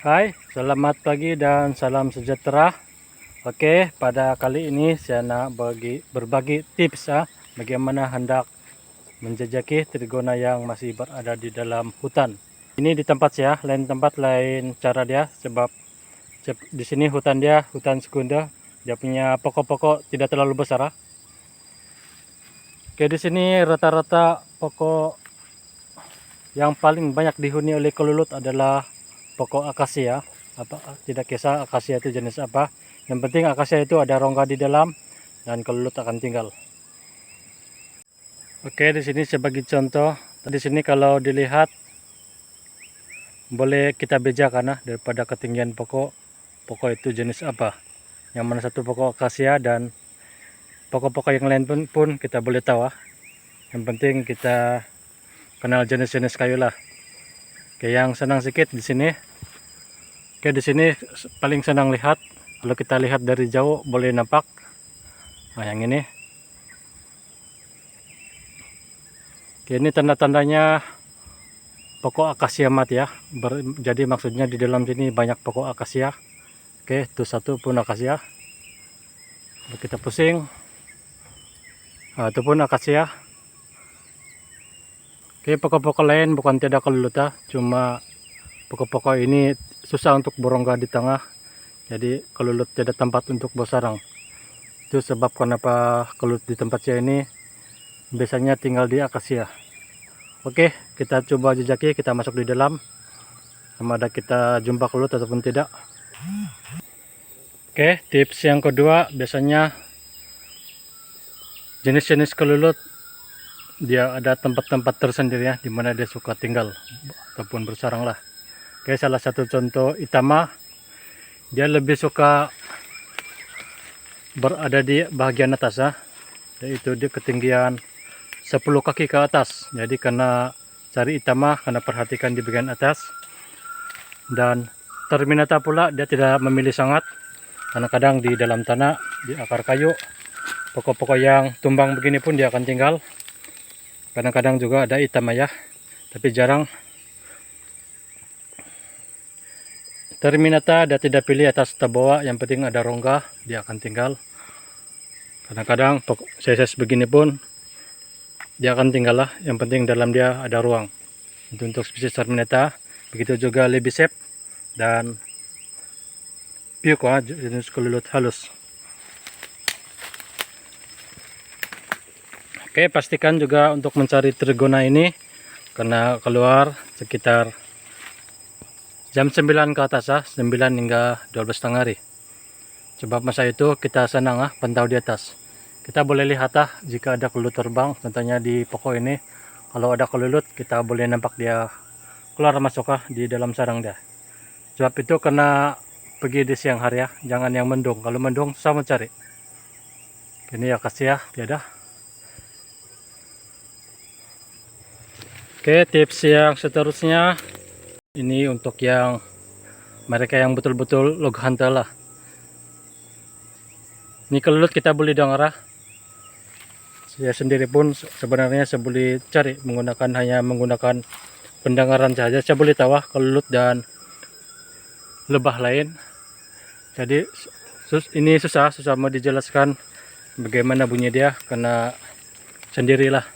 Hai, selamat pagi dan salam sejahtera. Oke, pada kali ini saya nak berbagi tips bagaimana hendak menjajaki trigona yang masih berada di dalam hutan. Ini di tempat saya, lain tempat lain cara dia, sebab di sini hutan dia hutan sekunder, dia punya pokok-pokok tidak terlalu besar. Oke, di sini rata-rata pokok yang paling banyak dihuni oleh kelulut adalah pokok akasia. Tidak kisah akasia itu jenis apa, yang penting akasia itu ada rongga di dalam dan kelulut akan tinggal. Oke, di sini sebagai contoh, di sini kalau dilihat boleh kita bedakan daripada ketinggian pokok itu jenis apa. Yang mana satu pokok akasia dan pokok-pokok yang lain pun kita boleh tahu. Yang penting kita kenal jenis-jenis kayu lah. Oke, yang senang sedikit di sini. Oke, di sini paling senang lihat. Kalau kita lihat dari jauh boleh nampak. Nah, yang ini. Oke, ini tanda-tandanya pokok akasia mati ya. Jadi maksudnya di dalam sini banyak pokok akasia. Oke, itu satu pun akasia. Kalau kita pusing. Nah, itu pun akasia. Oke, pokok-pokok lain bukan tidak kelulut cuma pokok-pokok ini susah untuk berongga di tengah, jadi kelulut tidak tempat untuk bersarang. Itu sebab kenapa kelulut di tempat saya ini biasanya tinggal di akasia. Oke, kita coba jejaki, kita masuk di dalam, sama ada kita jumpa kelulut ataupun tidak. Oke, tips yang kedua, biasanya jenis-jenis kelulut dia ada tempat-tempat tersendiri ya, dimana dia suka tinggal ataupun bersarang lah. Oke, salah satu contoh Itama, dia lebih suka berada di bagian atas yaitu di ketinggian 10 kaki ke atas. Jadi karena cari Itama, karena perhatikan di bagian atas. Dan Terminata pula dia tidak memilih sangat, karena kadang di dalam tanah, di akar kayu, pokok-pokok yang tumbang begini pun dia akan tinggal. Kadang-kadang juga ada Itama ya, tapi jarang. Terminata dia tidak pilih atas atau bawah, yang penting ada rongga dia akan tinggal. Kadang-kadang pokok size begini pun dia akan tinggal lah, yang penting dalam dia ada ruang. Itu untuk spesies Terminata. Begitu juga Lebisep dan Piuk jenis kelulut halus. Oke, pastikan juga untuk mencari trigona ini karena keluar sekitar jam 9 ke atas 9 hingga 12 hari. Sebab masa itu kita senang pantau di atas. Kita boleh lihat jika ada kelulut terbang, contohnya di pokok ini. Kalau ada kelulut kita boleh nampak dia keluar masuk di dalam sarang dia. Sebab itu kena pergi di siang hari jangan yang mendung. Kalau mendung susah mencari. Ini akasia tiada. Oke, tips yang seterusnya ini untuk yang mereka yang betul-betul log hunter lah. Ini kelulut kita boleh dengar saya sendiri pun sebenarnya saya boleh cari hanya menggunakan pendengaran saja. Saya boleh tahu kelulut dan lebah lain. Jadi ini susah mau dijelaskan bagaimana bunyi dia, karena sendirilah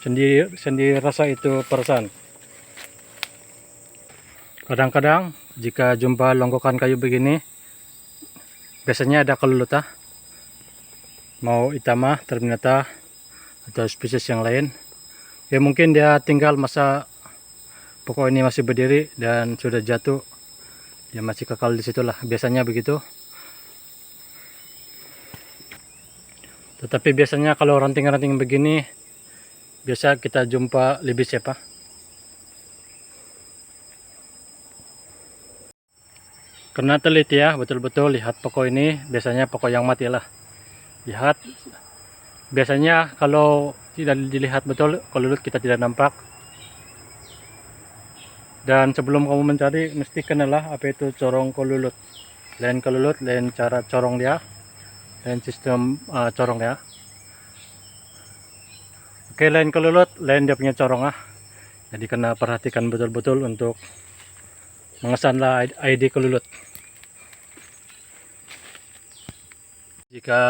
sendiri rasa itu perasaan. Kadang-kadang jika jumpa longgokan kayu begini, biasanya ada kelulut mau Itama, Terminata atau spesies yang lain. Ya mungkin dia tinggal masa pokok ini masih berdiri dan sudah jatuh, dia masih kekal di situlah, biasanya begitu. Tetapi biasanya kalau ranting-ranting begini biasa kita jumpa lebih siapa. Karena teliti betul-betul lihat pokok ini, biasanya pokok yang mati lah. Lihat, biasanya kalau tidak dilihat betul kelulut kita tidak nampak. Dan sebelum kamu mencari mesti kenal apa itu corong kelulut. Lain kelulut, lain cara corong dia, lain sistem corong dia. Oke, lain kelulut, lain dia punya corong jadi kena perhatikan betul-betul untuk mengesanlah ID kelulut. Jika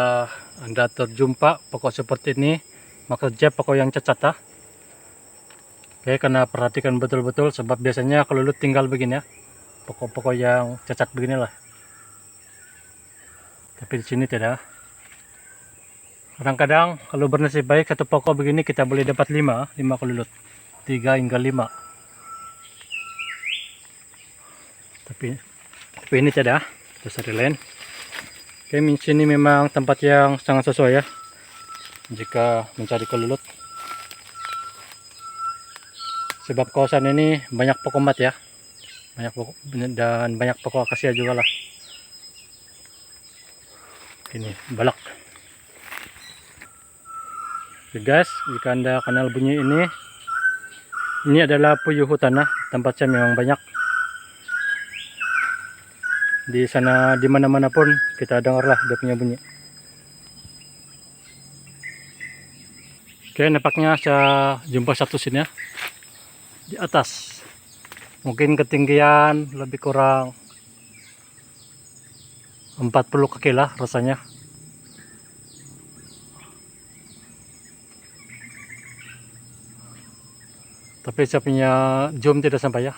Anda terjumpa pokok seperti ini, maka saja pokok yang cacat. Oke, karena perhatikan betul-betul sebab biasanya kelulut tinggal begini ya. Pokok-pokok yang cacat beginilah. Tapi di sini tidak. Kadang-kadang kalau bernasib baik satu pokok begini kita boleh dapat 5 kelulut. 3 hingga 5. Tapi ini tidak. Kita cari lain. Oke, di sini memang tempat yang sangat sesuai ya jika mencari kelulut. Sebab kawasan ini banyak pokok mat ya. Banyak pokok dan banyak pokok akasia juga lah. Ini balak. Oke guys, jika Anda kenal bunyi ini adalah puyuh hutan nah. Tempat saya memang banyak. Di sana di mana-mana pun kita dengarlah dia punya bunyi. Oke, nampaknya saya jumpa satu sini ya. Di atas. Mungkin ketinggian lebih kurang 40 kaki lah rasanya. Tapi saya punya zoom tidak sampai ya.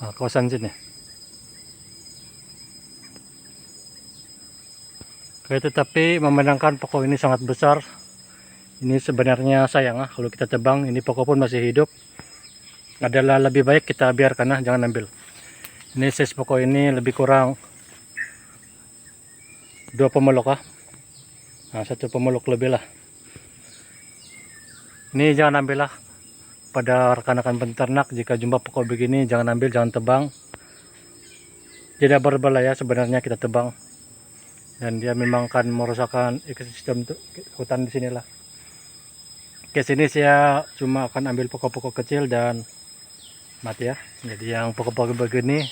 Nah, kawasan sini. Oke, tetapi memandangkan pokok ini sangat besar. Ini sebenarnya sayang kalau kita tebang. Ini pokok pun masih hidup. Adalah lebih baik kita biarkan jangan ambil. Ini size pokok ini lebih kurang 2 pemeluk Nah, 1 pemeluk lebih lah. Ini jangan ambil lah. Pada rekan-rekan peternak, jika jumpa pokok begini jangan ambil, jangan tebang. Tidak berbahaya sebenarnya kita tebang, dan dia memang akan merusakkan ekosistem hutan di sinilah. Ke sini saya cuma akan ambil pokok-pokok kecil dan mati ya. Jadi yang pokok-pokok begini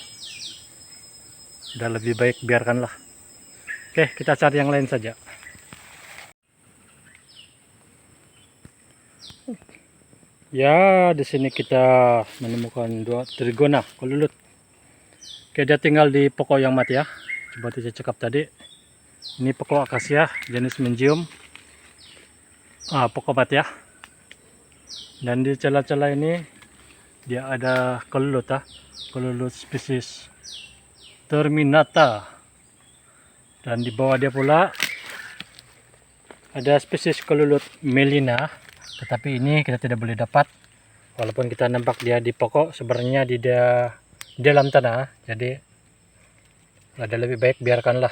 udah lebih baik biarkanlah. Oke, kita cari yang lain saja. Ya, di sini kita menemukan 2 trigona kelulut. Oke, dia tinggal di pokok yang mati ya. Seperti saya cakap tadi. Ini pokok akasia jenis menjium. Pokok mati ya. Dan di celah-celah ini dia ada kelulut kelulut spesies terminata. Dan di bawah dia pula ada spesies kelulut melina. Tetapi ini kita tidak boleh dapat, walaupun kita nampak dia di pokok, sebenarnya di dalam tanah. Jadi ada lebih baik biarkanlah.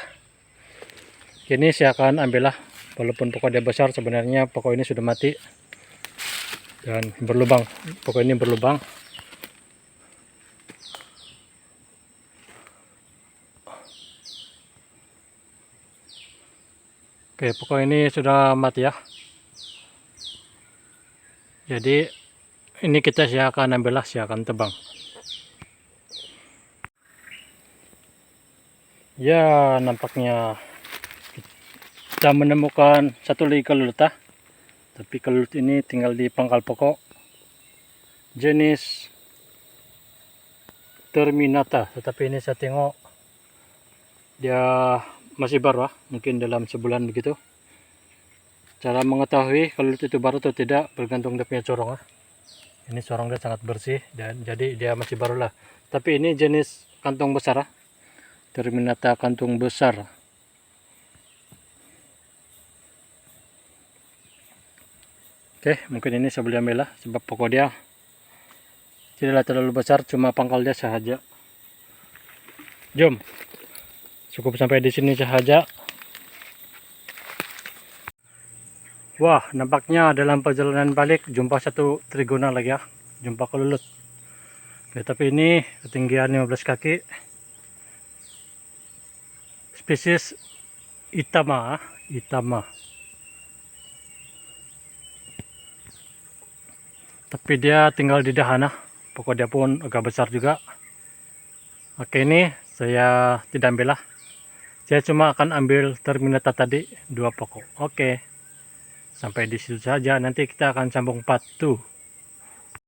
Ini saya akan ambil lah, walaupun pokok dia besar, sebenarnya pokok ini sudah mati dan berlubang. Pokok ini berlubang. Oke, pokok ini sudah mati ya. Jadi ini saya akan ambil lah, saya akan tebang. Ya, nampaknya kita menemukan satu lagi kelulut tapi kelulut ini tinggal di pangkal pokok jenis terminata. Tetapi ini saya tengok dia masih baru mungkin dalam sebulan begitu. Cara mengetahui kelulut itu baru atau tidak bergantung dia punya corong Ini corong dia sangat bersih dan jadi dia masih baru lah. Tapi ini jenis kantong besar terminata kantong besar. Oke, mungkin ini saya boleh ambil lah, sebab pokok dia tidaklah terlalu besar, cuma pangkal dia sahaja. Jom, cukup sampai di sini sahaja. Wah, nampaknya dalam perjalanan balik jumpa satu trigona lagi jumpa kelulut. Oke, tapi ini ketinggian 15 kaki. Spesies Itama. Tapi dia tinggal di dahan pokok dia pun agak besar juga. Oke, ini saya tidak ambil lah. Saya cuma akan ambil terminata tadi 2 pokok. Oke. Sampai di situ saja, nanti kita akan sambung part 2.